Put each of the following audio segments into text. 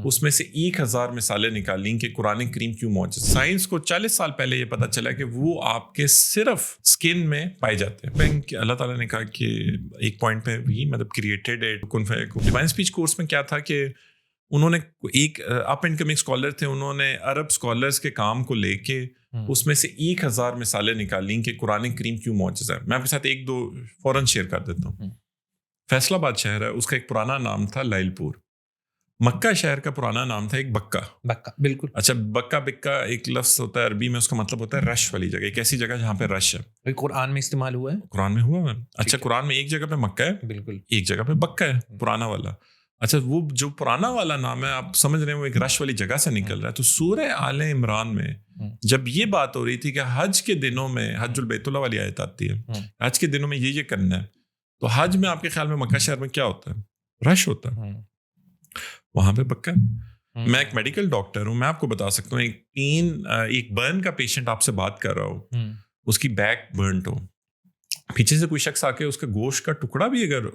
اس میں سے 1000 مثالیں نکالیں کہ قرآن کریم کیوں معجزہ. سائنس کو 40 سال پہلے یہ پتا چلا کہ وہ آپ کے صرف اسکن میں پائے جاتے ہیں. اللہ تعالیٰ نے کہا کہ ایک پوائنٹ پہ بھی مطلب کریٹڈ ڈیوائن اسپیچ کورس میں کیا تھا کہ انہوں نے ایک اپ اینڈ کمنگ اسکالر تھے, انہوں نے عرب اسکالرس کے کام کو لے کے اس میں سے 1000 مثالیں نکالیں کہ قرآن کریم کیوں معجزہ ہے. میں آپ کے ساتھ 2 فوراً شیئر کر دیتا ہوں. فیصل آباد شہر ہے, اس کا ایک پرانا نام تھا لائل پور. مکہ شہر کا پرانا نام تھا ایک بکہ. بالکل. اچھا, بکہ بکہ ایک لفظ ہوتا ہے عربی میں, اس کا مطلب ہوتا ہے رش والی جگہ, ایک ایسی جگہ جہاں پہ رش ہے. قرآن میں استعمال ہوا ہے, قرآن میں ہوا ہے. اچھا, قرآن میں ایک جگہ پہ مکہ ہے, بالکل, ایک جگہ پہ بکہ ہے, پرانا والا. اچھا, وہ جو پرانا والا نام ہے آپ سمجھ رہے ہیں وہ ایک رش والی جگہ سے نکل رہا ہے. تو سورہ آل عمران میں جب یہ بات ہو رہی تھی کہ حج کے دنوں میں, حج البیت اللہ والی آیت آتی ہے, حج کے دنوں میں یہ کرنا ہے, تو حج میں آپ کے خیال میں مکہ شہر میں کیا ہوتا ہے؟ رش ہوتا ہے. وہاں پہ بکہ. میں ایک میڈیکل ڈاکٹر ہوں, میں آپ کو بتا سکتا ہوں ایک برن کا پیشنٹ آپ سے بات کر رہا ہو, اس کی بیک برنٹ ہو, پیچھے سے کوئی شخص آ کے اس کا گوشت کا ٹکڑا بھی اگر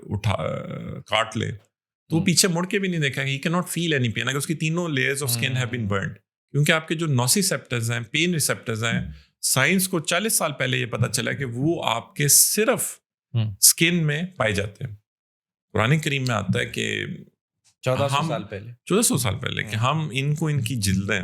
کاٹ لے تو وہ پیچھے مڑ کے بھی نہیں دیکھا, he can not feel any pain, اگر اس کی تینوں layers of skin have been burned. کیونکہ آپ کے جو نوسیسیپٹرز ہیں, پین ریسیپٹرز ہیں, سائنس کو 40 سال پہلے یہ پتا چلا کہ وہ آپ کے صرف اسکن میں پائے جاتے ہیں. قرآن کریم میں آتا ہے کہ 1400 سال پہلے کہ ہم ان کو ان کی جلدیں,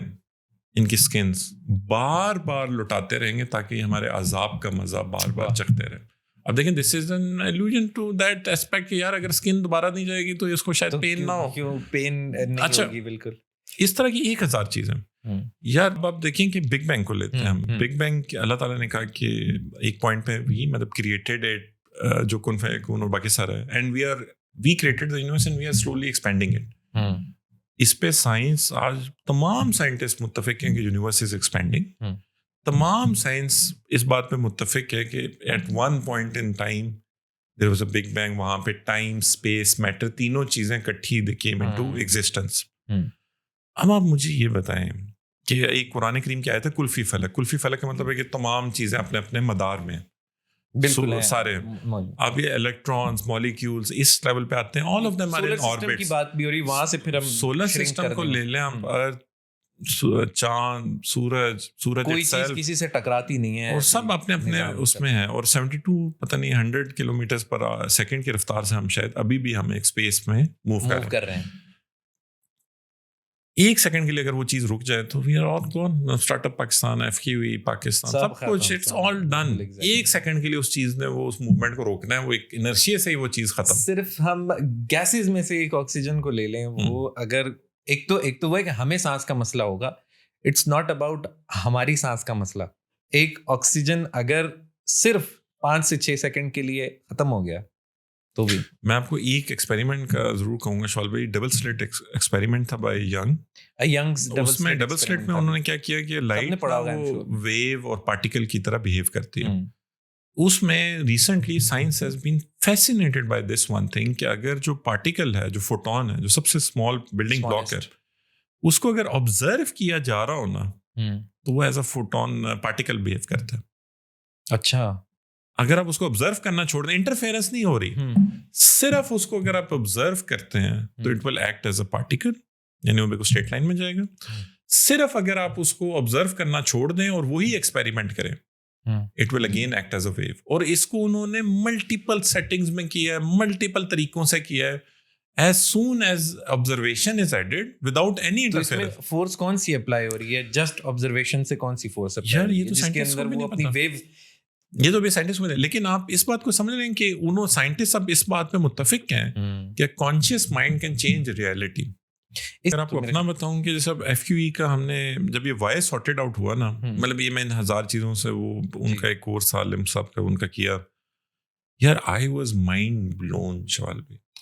ان کی اسکنس بار بار لٹاتے رہیں گے تاکہ ہمارے عذاب کا مزہ بار بار چکھتے رہیں. اب دیکھیں, this is an illusion to that aspect کہ یار اگر اسکن دوبارہ نہیں جائے گی تو اس کو شاید پین نہ ہو. کیوں پین نہیں ہوگی؟ بالکل. اس طرح کی 1000 چیزیں. یار اب دیکھیں کہ بگ بینگ کو لیتے ہیں ہم. بگ بینگ اللہ تعالیٰ نے کہا کہ ایک پوائنٹ پہ بھی مطلب کریٹڈ جو کن فیکون اور باقی سارا ہے, and we created the universe and we are slowly expanding it. اس پہ سائنس آج تمام سائنٹسٹ متفق ہیں کہ یونیورس از ایکسپینڈنگ. تمام سائنس اس بات پہ متفق ہے کہ at one point in time there was a big bang. وہاں پہ ٹائم, اسپیس, میٹر تینوں چیزیں کٹھی came into existence. اب آپ مجھے یہ بتائیں کہ ایک قرآن کریم کی آیت ہے کل فی فلک. کل فی فلک کا مطلب ہے کہ تمام چیزیں اپنے اپنے مدار میں, بالکل سارے. اب یہ الیکٹرانز, مالیکیولز اس لیول پہ آتے ہیں, all of them are in orbit. کی بات بھی ہو رہی, وہاں سے پھر ہم سولر سسٹم کو لے لیں ہم, چاند, سورج کوئی چیز کسی سے ٹکراتی نہیں ہے, اور سب اپنے اپنے اس میں ہیں. اور 72 پتہ نہیں 100 کلومیٹرز پر سیکنڈ کی رفتار سے ہم شاید ابھی بھی ہم ایک اسپیس میں موو کر رہے ہیں. ایک سیکنڈ کے لیے اگر وہ چیز رک جائے تو we are all gone. Start up Pakistan, FQE Pakistan, سب کچھ اٹس آل ڈن. ایک سیکنڈ کے لیے اس چیز نے وہ اس موومنٹ کو روکنا ہے, وہ ایک انرشیا سے ہی وہ چیز ختم. صرف ہم گیسز میں سے ایک آکسیجن کو لے لیں, وہ اگر ایک تو وہ ہے کہ ہمیں سانس کا مسئلہ ہوگا, اٹس ناٹ اباؤٹ ہماری سانس کا مسئلہ. ایک آکسیجن اگر صرف 5 سے 6 سیکنڈ کے لیے ختم ہو گیا تو بھی. میں آپ کو ایک ایکسپیریمنٹ کا ضرور کہوں گا شوال بھائی. ڈبل سلٹ ایکسپیریمنٹ تھا بائی ینگ. اس میں ڈبل سلٹ میں انہوں نے کیا کیا کہ لائٹ ویو اور پارٹیکل کی طرح بہیو کرتی ہے. اس میں recently science has been fascinated by this one thing کہ اگر جو پارٹیکل ہے, جو فوٹون ہے, جو سب سے اسمال بلڈنگ بلاک ہے, اس کو اگر آبزرو کیا جا رہا ہو نا تو وہ as a photon particle behave کرتا ہے. اچھا, اگر آپ اس کو آبزرو کرنا چھوڑ دیں, انٹرفیئرنس نہیں ہو رہی, صرف اس کو اگر آپ آبزرو کرتے ہیں تو it will act as a particle, یعنی وہ بالکل اسٹریٹ لائن میں جائے گا. صرف اگر آپ اس کو آبزرو کرنا چھوڑ دیں اور وہی ایکسپیریمنٹ کریں, it will again act as a wave. اور اس کو انہوں نے ملٹیپل سیٹنگز میں کیا ہے, ملٹیپل طریقوں سے کیا ہے. As soon as observation is added without any interference. تو اس میں فورس کون سی اپلائی ہو رہی ہے؟ جسٹ آبزرویشن سے کون سی فورس اپلائی ہو رہی ہے جس کے اندر وہ اپنی ویو, یہ تو بھی سائنٹسٹ میں. لیکن آپ اس بات کو سمجھ رہے ہیں کہ انہوں سائنٹسٹ اب اس بات پہ متفق ہیں کہ conscious mind can change reality. اگر آپ کو اپنا بتاؤں کہ جیسے اب FQE کا ہم نے جب یہ وائس سارٹیڈ آؤٹ ہوا نا, مطلب یہ میں ان 1000 چیزوں سے وہ ان کا ایک کورس عالم صاحب کا ان کا کیا, یار آئی واز مائنڈ بلون شوال بھائی.